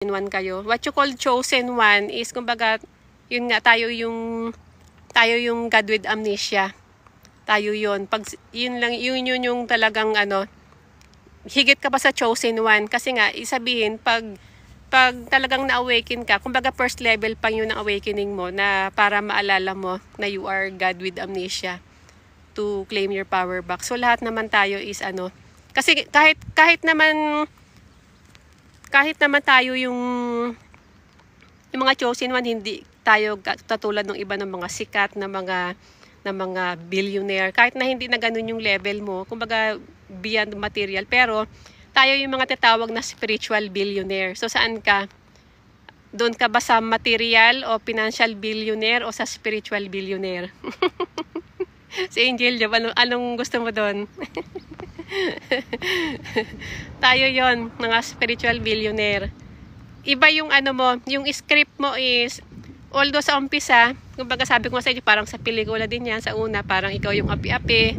one kayo. What you call chosen one is, kumbaga, yun nga, tayo yung God with amnesia. Tayo yun. Pag, yun yung talagang ano, higit ka pa sa chosen one. Kasi nga, isabihin, pag talagang na-awaken ka, kumbaga first level pa yun ng awakening mo na para maalala mo na you are God with amnesia to claim your power back. So lahat naman tayo is ano, kasi kahit naman tayo yung mga chosen one, hindi tayo katulad ng iba ng mga sikat na mga billionaire, kahit na hindi na ganun yung level mo, kumbaga beyond material, pero tayo yung mga tatawag na spiritual billionaire. So saan ka? Doon ka ba sa material o financial billionaire o sa spiritual billionaire? Si Angel Job, anong gusto mo doon? Tayo yon, mga spiritual billionaire. Iba yung ano mo, yung script mo is, although sa umpisa, kumbaga sabi ko sa inyo, parang sa pelikula din yan, sa una, parang ikaw yung api-api,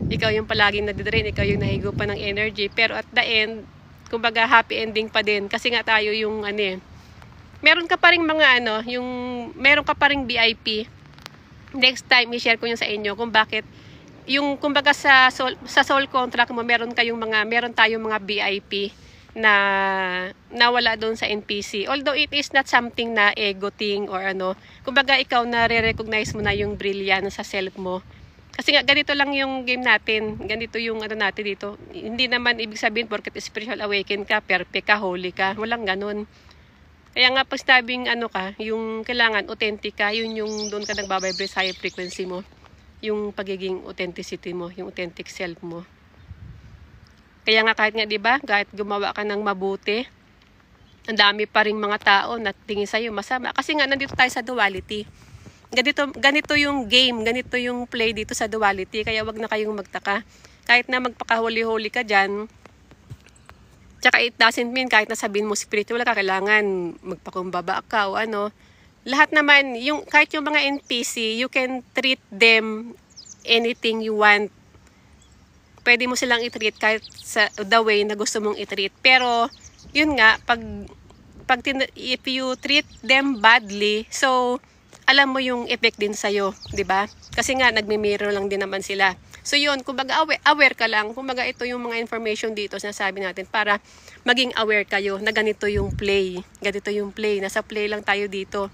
ikaw yung palaging nadidrain, ikaw yung nahigupan ng energy, pero at the end, kumbaga happy ending pa din, kasi nga tayo yung ano eh, meron ka pa rin mga ano, yung meron ka pa rin VIP. Next time, i-share ko yun sa inyo kung bakit yung kumbaga sa soul contract mo, meron tayong mga VIP na nawala doon sa NPC. Although it is not something na ego thing or ano, kumbaga ikaw na re-recognize mo na yung brilliance sa self mo. Kasi nga ganito lang yung game natin, ganito yung ano natin dito. Hindi naman ibig sabihin porket spiritual awaken ka, perfect ka, holy ka, walang ganun. Kaya nga pag sabing ano ka, yung kailangan authentic ka, yun yung doon ka nagbabibrate sa high frequency mo. Yung pagiging authenticity mo, yung authentic self mo. Kaya nga kahit nga 'di ba, kahit gumawa ka ng mabuti, ang dami pa ring mga tao na tingin sa iyo masama kasi nga nandito tayo sa duality. Ganito yung game, ganito yung play dito sa duality, kaya wag na kayong magtaka. Kahit na magpakahuli-huli ka diyan, tsaka it doesn't mean kahit na sabihin mo spiritual ka, kailangan magpakumbaba ka o ano. Lahat naman, kahit yung mga NPC, you can treat them anything you want. Pwede mo silang i-treat kahit sa the way na gusto mong i-treat. Pero, yun nga, if you treat them badly, so, alam mo yung effect din sa'yo, di ba? Kasi nga, nagmi-mirror lang din naman sila. So, yun, kumbaga aware ka lang. Kumbaga, ito yung mga information dito, sinasabi natin, para maging aware kayo na ganito yung play. Ganito yung play. Nasa play lang tayo dito.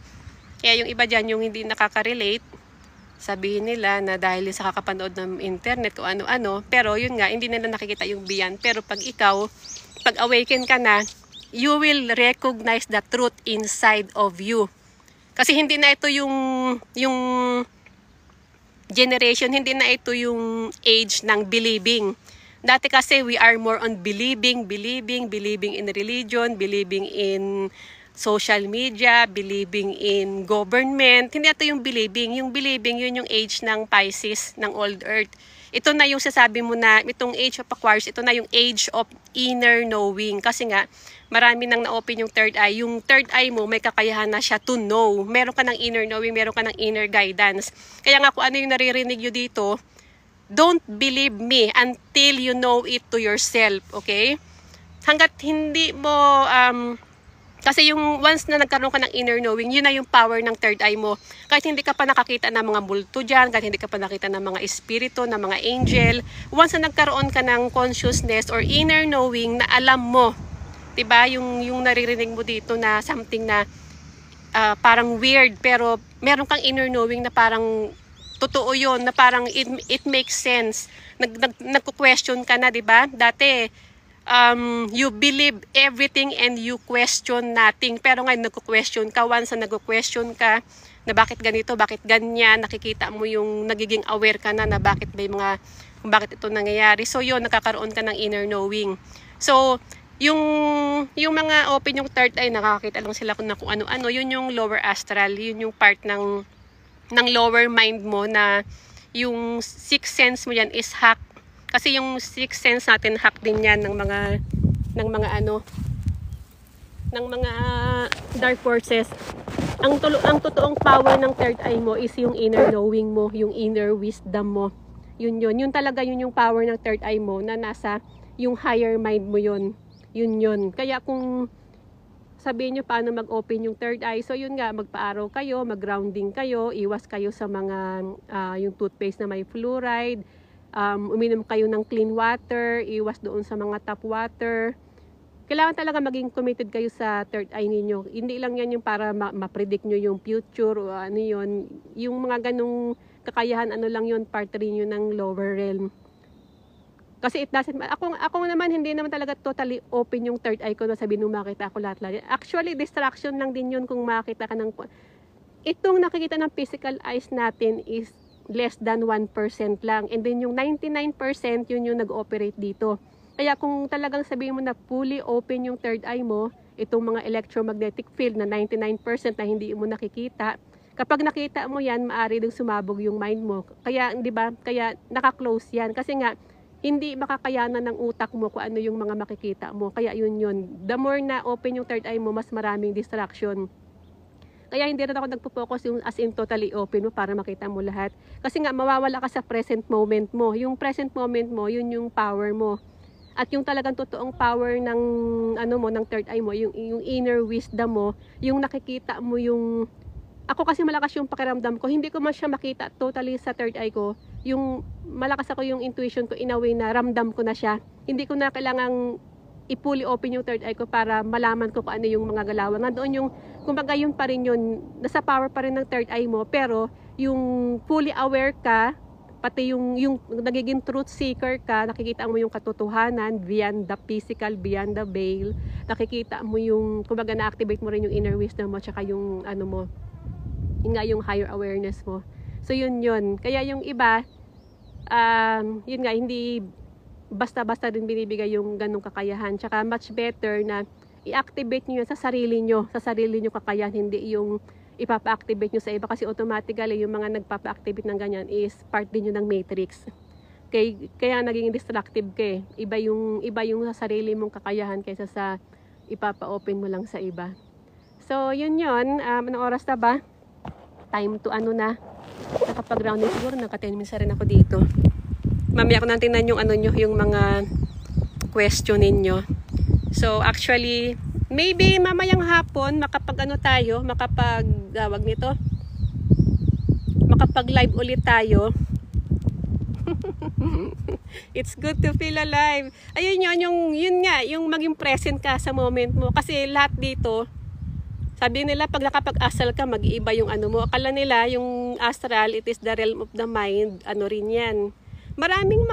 Kaya yung iba dyan, yung hindi nakaka-relate, sabihin nila na dahil sa kakapanood ng internet o ano-ano, pero yun nga, hindi nila nakikita yung beyond. Pero pag ikaw, pag awaken ka na, you will recognize the truth inside of you. Kasi hindi na ito yung generation, hindi na ito yung age ng believing. Dati kasi we are more on believing in religion, believing in social media, believing in government. Hindi ito yung believing. Yung believing, yun yung age ng Pisces, ng old earth. Ito na yung sasabi mo na, itong age of Aquarius, ito na yung age of inner knowing. Kasi nga, marami nang na-open yung third eye. Yung third eye mo, may kakayahan na siya to know. Meron ka ng inner knowing, meron ka ng inner guidance. Kaya nga kung ano yung naririnig nyo dito, don't believe me until you know it to yourself, okay? Hanggat hindi mo, kasi yung once na nagkaroon ka ng inner knowing, yun na yung power ng third eye mo. Kahit hindi ka pa nakakita ng mga multo dyan, kahit hindi ka pa nakita ng mga espiritu, ng mga angel, once na nagkaroon ka ng consciousness or inner knowing na alam mo, diba, yung naririnig mo dito na something na parang weird, pero meron kang inner knowing na parang totoo yun, na parang it makes sense. Nagko-question ka na, diba? Dati, you believe everything and you question nothing. Pero ngayon nagko-question ka, once na nagko-question ka na bakit ganito, bakit ganyan, nakikita mo yung nagiging aware ka na bakit bakit ito nangyayari. So yun, nakakaroon ka ng inner knowing. So yung mga open yung third eye, nakakita lang sila kung ano-ano, yun yung lower astral, yun yung part ng lower mind mo na yung sixth sense mo yan is hack. Kasi yung sixth sense natin, hack din yan ng mga dark forces. Ang totoong power ng third eye mo is yung inner knowing mo, yung inner wisdom mo. Yun talaga yung power ng third eye mo na nasa yung higher mind mo yun. Kaya kung sabihin nyo paano mag-open yung third eye. So yun nga, magpa-araw kayo, mag-grounding kayo, iwas kayo sa mga yung toothpaste na may fluoride, uminom kayo ng clean water, iwas doon sa mga tap water. Kailangan talaga maging committed kayo sa third eye ninyo. Hindi lang yan yung para ma-predict nyo yung future o ano yun. Yung mga ganong kakayahan, ano lang yun, part rin yun ng lower realm. Kasi it doesn't, ako naman, hindi naman talaga totally open yung third eye ko na sabihin nung makita ako lahat. Actually, distraction lang din yun kung makita ka ng, itong nakikita ng physical eyes natin is less than 1% lang. And then yung 99% yun yung nag-operate dito. Kaya kung talagang sabihin mo na fully open yung third eye mo, itong mga electromagnetic field na 99% na hindi mo nakikita, kapag nakita mo yan, maaari din sumabog yung mind mo. Kaya, di ba? Kaya naka-close yan. Kasi nga, hindi makakayanan ng utak mo kung ano yung mga makikita mo. Kaya yun. The more na open yung third eye mo, mas maraming distraction. Kaya hindi rin ako nagpo-focus yung as in totally open mo para makita mo lahat. Kasi nga mawawala ka sa present moment mo. Yung present moment mo, yun yung power mo. At yung talagang totoong power ng ano mo, ng third eye mo, yung inner wisdom mo, yung nakikita mo yung... Ako kasi malakas yung pakiramdam ko. Hindi ko man siya makita totally sa third eye ko. Yung malakas ako yung intuition ko in a way na ramdam ko na siya. Hindi ko na kailangang i-fully open yung third eye ko para malaman ko kung ano yung mga galawan. Nandoon yung, kumbaga yun pa rin yun, nasa power pa rin ng third eye mo, pero yung fully aware ka, pati yung nagiging truth seeker ka, nakikita mo yung katotohanan beyond the physical, beyond the veil. Nakikita mo yung, kumbaga na-activate mo rin yung inner wisdom mo, tsaka yung ano mo, yun nga yung higher awareness mo. So yun. Kaya yung iba, yun nga, hindi basta-basta din binibigay yung ganong kakayahan. Tsaka much better na i-activate nyo yun sa sarili nyo kakayahan, hindi yung ipapa-activate nyo sa iba. Kasi automatically, yung mga nagpapa-activate ng ganyan is part din yun ng matrix. Kaya naging destructive ka eh. Iba yung sa sarili mong kakayahan kaysa sa ipapa-open mo lang sa iba. So yun. Anong oras na ba? Time to ano na. Nakapag-grounding siguro, naka 10 minutes rin ako dito. Mamaya ko nang tingnan yung ano nyo, yung mga question ninyo. So actually, maybe mamayang hapon, makapag live ulit tayo. It's good to feel alive. Ayun yun nga, yung maging present ka sa moment mo. Kasi lahat dito, sabi nila, pag nakapag-astral ka, mag-iiba yung ano mo. Akala nila, yung astral, it is the realm of the mind. Ano rin yan. Maraming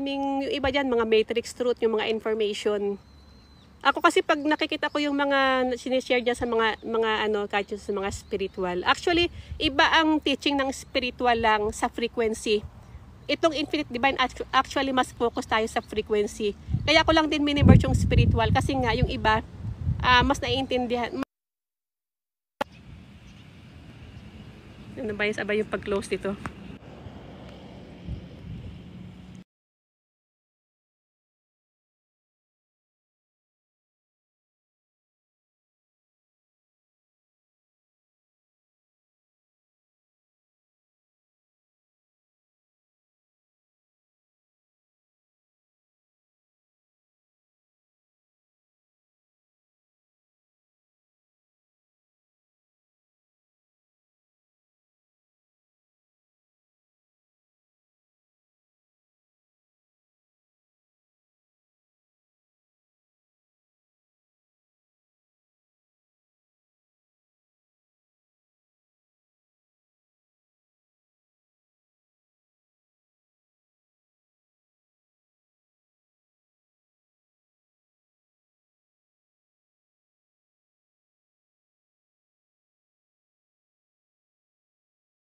yung iba dyan, mga matrix truth, yung mga information. Ako kasi pag nakikita ko yung mga sinishare dyan sa mga kahit sa mga spiritual. Actually, iba ang teaching ng spiritual lang sa frequency. Itong Infinite Divine, actually, mas focus tayo sa frequency. Kaya ko lang din mini-merge yung spiritual. Kasi nga, yung iba, mas naiintindihan. Ano ba yung pag-close dito?